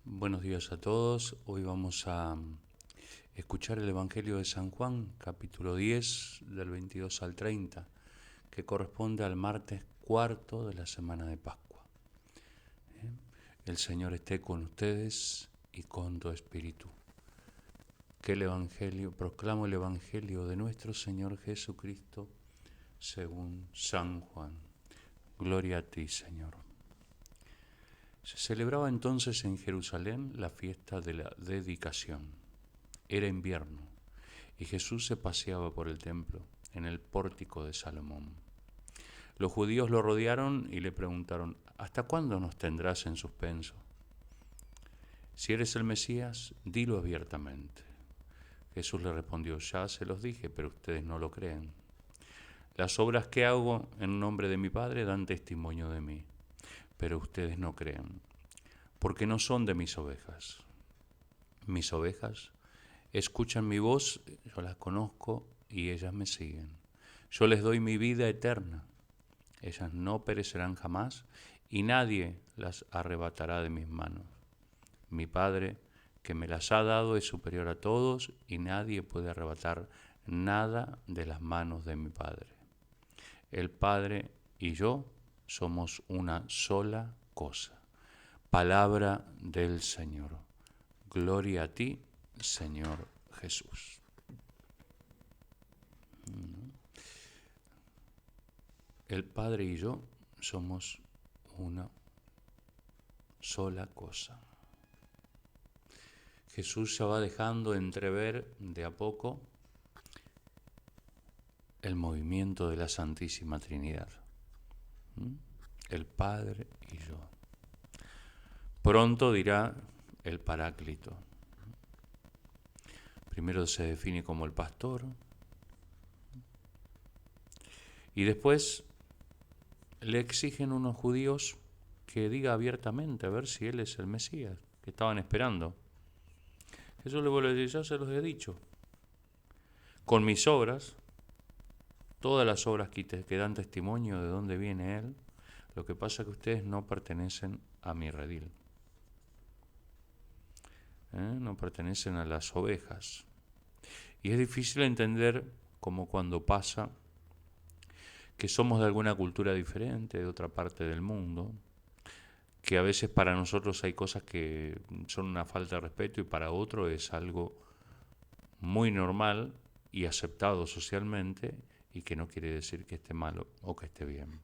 Buenos días a todos. Hoy vamos a escuchar el Evangelio de San Juan, capítulo 10, del 22 al 30, que corresponde al martes cuarto de la semana de Pascua. El Señor esté con ustedes y con tu espíritu. Proclamo el Evangelio de nuestro Señor Jesucristo según San Juan. Gloria a ti, Señor. Se celebraba entonces en Jerusalén la fiesta de la dedicación. Era invierno y Jesús se paseaba por el templo, en el pórtico de Salomón. Los judíos lo rodearon y le preguntaron: ¿hasta cuándo nos tendrás en suspenso? Si eres el Mesías, dilo abiertamente. Jesús le respondió: ya se los dije, pero ustedes no lo creen. Las obras que hago en nombre de mi Padre dan testimonio de mí, pero ustedes no creen, porque no son de mis ovejas. Mis ovejas escuchan mi voz, yo las conozco y ellas me siguen. Yo les doy mi vida eterna. Ellas no perecerán jamás y nadie las arrebatará de mis manos. Mi Padre, que me las ha dado, es superior a todos y nadie puede arrebatar nada de las manos de mi Padre. El Padre y yo somos una sola cosa. Palabra del Señor. Gloria a ti, Señor Jesús. El Padre y yo somos una sola cosa. Jesús ya va dejando entrever de a poco el movimiento de la Santísima Trinidad. El Padre y yo. Pronto dirá el Paráclito. Primero se define como el pastor y después le exigen unos judíos que diga abiertamente a ver si él es el Mesías, que estaban esperando. Jesús le vuelve a decir: ya se los he dicho. Con mis obras, todas las obras que dan testimonio de dónde viene Él, lo que pasa es que ustedes no pertenecen a mi redil. No pertenecen a las ovejas. Y es difícil entender como cuando pasa que somos de alguna cultura diferente, de otra parte del mundo, que a veces para nosotros hay cosas que son una falta de respeto y para otro es algo muy normal y aceptado socialmente y que no quiere decir que esté malo o que esté bien.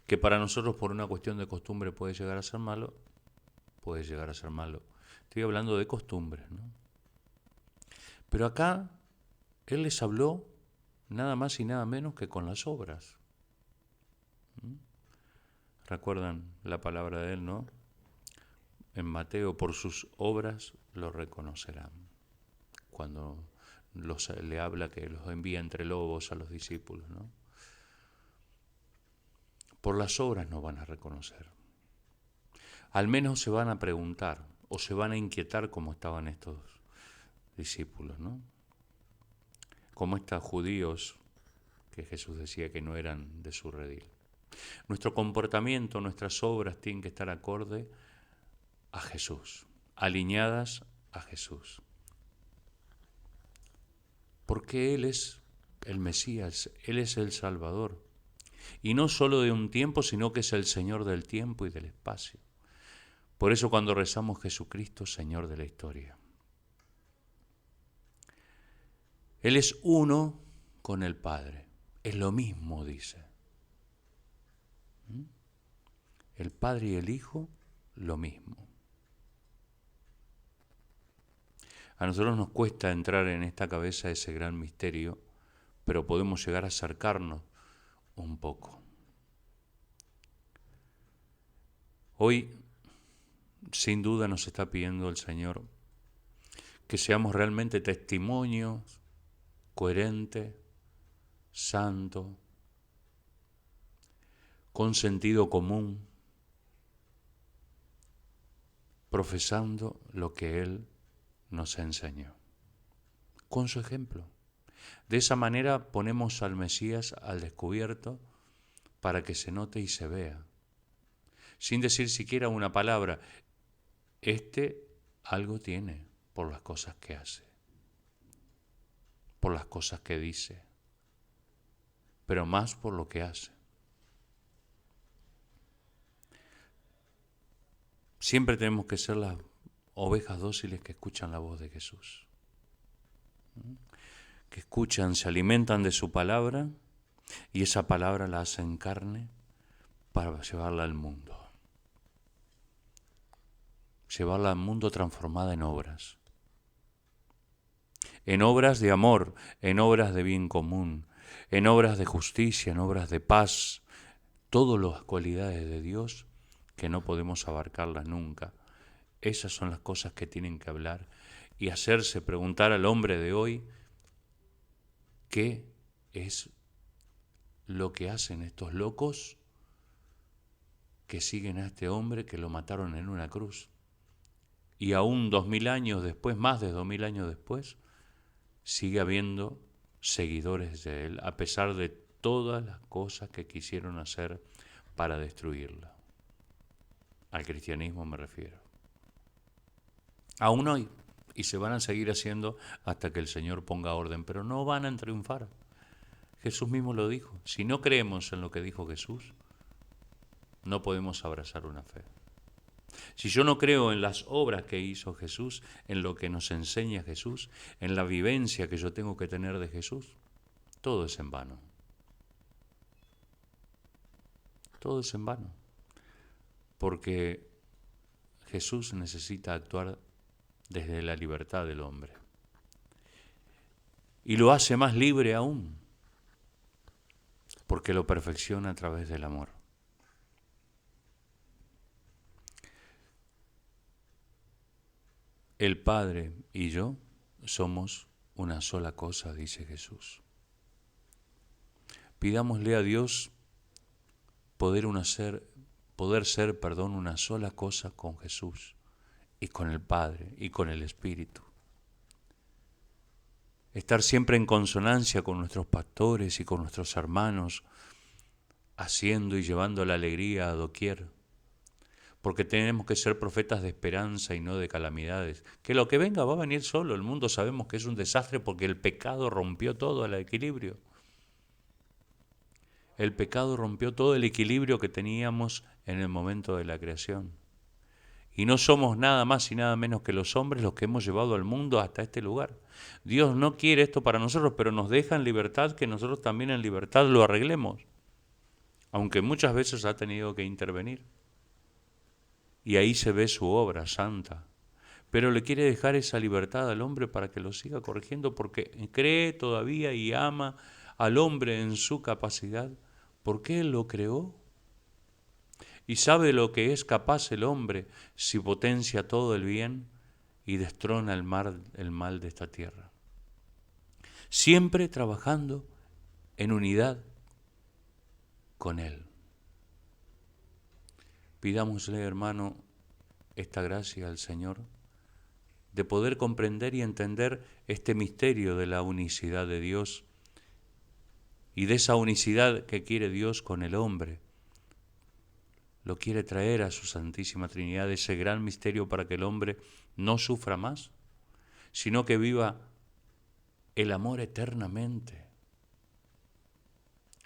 Que para nosotros por una cuestión de costumbre puede llegar a ser malo, puede llegar a ser malo. Estoy hablando de costumbres, ¿no? Pero acá Él les habló nada más y nada menos que con las obras. ¿Recuerdan la palabra de Él, no? En Mateo: por sus obras los reconocerán. Cuando le habla que los envía entre lobos a los discípulos, ¿no? Por las obras nos van a reconocer. Al menos se van a preguntar o se van a inquietar como estaban estos discípulos, ¿no? Como estos judíos que Jesús decía que no eran de su redil. Nuestro comportamiento, nuestras obras tienen que estar acorde a Jesús, alineadas a Jesús. Porque Él es el Mesías, Él es el Salvador. Y no solo de un tiempo, sino que es el Señor del tiempo y del espacio. Por eso cuando rezamos: Jesucristo, Señor de la historia. Él es uno con el Padre. Es lo mismo, dice. El Padre y el Hijo, lo mismo. A nosotros nos cuesta entrar en esta cabeza ese gran misterio, pero podemos llegar a acercarnos un poco. Hoy, sin duda, nos está pidiendo el Señor que seamos realmente testimonios coherentes, santos, con sentido común, profesando lo que Él nos enseñó, con su ejemplo. De esa manera ponemos al Mesías al descubierto para que se note y se vea, sin decir siquiera una palabra. algo tiene por las cosas que hace, por las cosas que dice, pero más por lo que hace. Siempre tenemos que ser las ovejas dóciles que escuchan la voz de Jesús, que escuchan, se alimentan de su palabra y esa palabra la hacen carne para llevarla al mundo. Llevarla al mundo transformada en obras de amor, en obras de bien común, en obras de justicia, en obras de paz, todas las cualidades de Dios que no podemos abarcarlas nunca. Esas son las cosas que tienen que hablar y hacerse preguntar al hombre de hoy qué es lo que hacen estos locos que siguen a este hombre que lo mataron en una cruz. Y aún 2000 años después, más de 2000 años después, sigue habiendo seguidores de él, a pesar de todas las cosas que quisieron hacer para destruirla. Al cristianismo me refiero. Aún hoy, y se van a seguir haciendo hasta que el Señor ponga orden, pero no van a triunfar. Jesús mismo lo dijo. Si no creemos en lo que dijo Jesús, no podemos abrazar una fe. Si yo no creo en las obras que hizo Jesús, en lo que nos enseña Jesús, en la vivencia que yo tengo que tener de Jesús, todo es en vano. Todo es en vano. Porque Jesús necesita actuar desde la libertad del hombre. Y lo hace más libre aún, porque lo perfecciona a través del amor. El Padre y yo somos una sola cosa, dice Jesús. Pidámosle a Dios poder ser, una sola cosa con Jesús y con el Padre y con el Espíritu. Estar siempre en consonancia con nuestros pastores y con nuestros hermanos, haciendo y llevando la alegría a doquier. Porque tenemos que ser profetas de esperanza y no de calamidades. Que lo que venga va a venir solo. El mundo sabemos que es un desastre porque el pecado rompió todo el equilibrio. El pecado rompió todo el equilibrio que teníamos en el momento de la creación. Y no somos nada más y nada menos que los hombres los que hemos llevado al mundo hasta este lugar. Dios no quiere esto para nosotros, pero nos deja en libertad que nosotros también en libertad lo arreglemos. Aunque muchas veces ha tenido que intervenir. Y ahí se ve su obra santa. Pero le quiere dejar esa libertad al hombre para que lo siga corrigiendo porque cree todavía y ama al hombre en su capacidad porque Él lo creó. Y sabe lo que es capaz el hombre si potencia todo el bien y destrona el mal de esta tierra. Siempre trabajando en unidad con Él. Pidámosle, hermano, esta gracia al Señor de poder comprender y entender este misterio de la unicidad de Dios y de esa unicidad que quiere Dios con el hombre. Lo quiere traer a su Santísima Trinidad, ese gran misterio para que el hombre no sufra más, sino que viva el amor eternamente,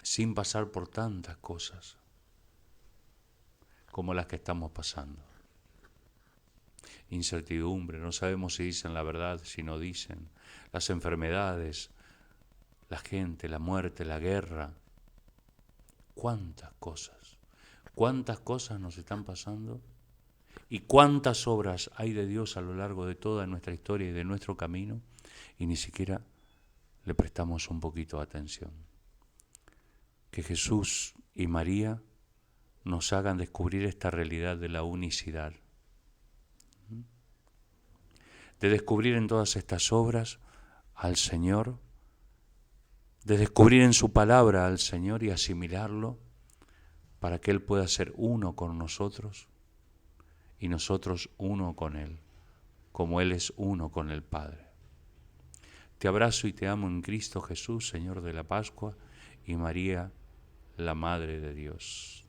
sin pasar por tantas cosas como las que estamos pasando. Incertidumbre, no sabemos si dicen la verdad, si no dicen, las enfermedades, la gente, la muerte, la guerra, cuántas cosas nos están pasando y cuántas obras hay de Dios a lo largo de toda nuestra historia y de nuestro camino y ni siquiera le prestamos un poquito de atención. Que Jesús y María nos hagan descubrir esta realidad de la unicidad, de descubrir en todas estas obras al Señor, de descubrir en su palabra al Señor y asimilarlo para que Él pueda ser uno con nosotros y nosotros uno con Él, como Él es uno con el Padre. Te abrazo y te amo en Cristo Jesús, Señor de la Pascua, y María, la Madre de Dios.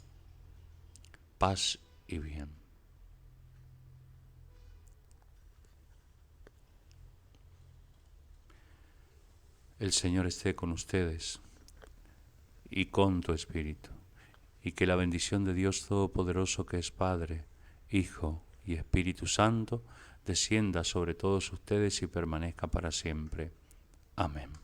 Paz y bien. El Señor esté con ustedes y con tu espíritu, y que la bendición de Dios Todopoderoso, que es Padre, Hijo y Espíritu Santo, descienda sobre todos ustedes y permanezca para siempre. Amén.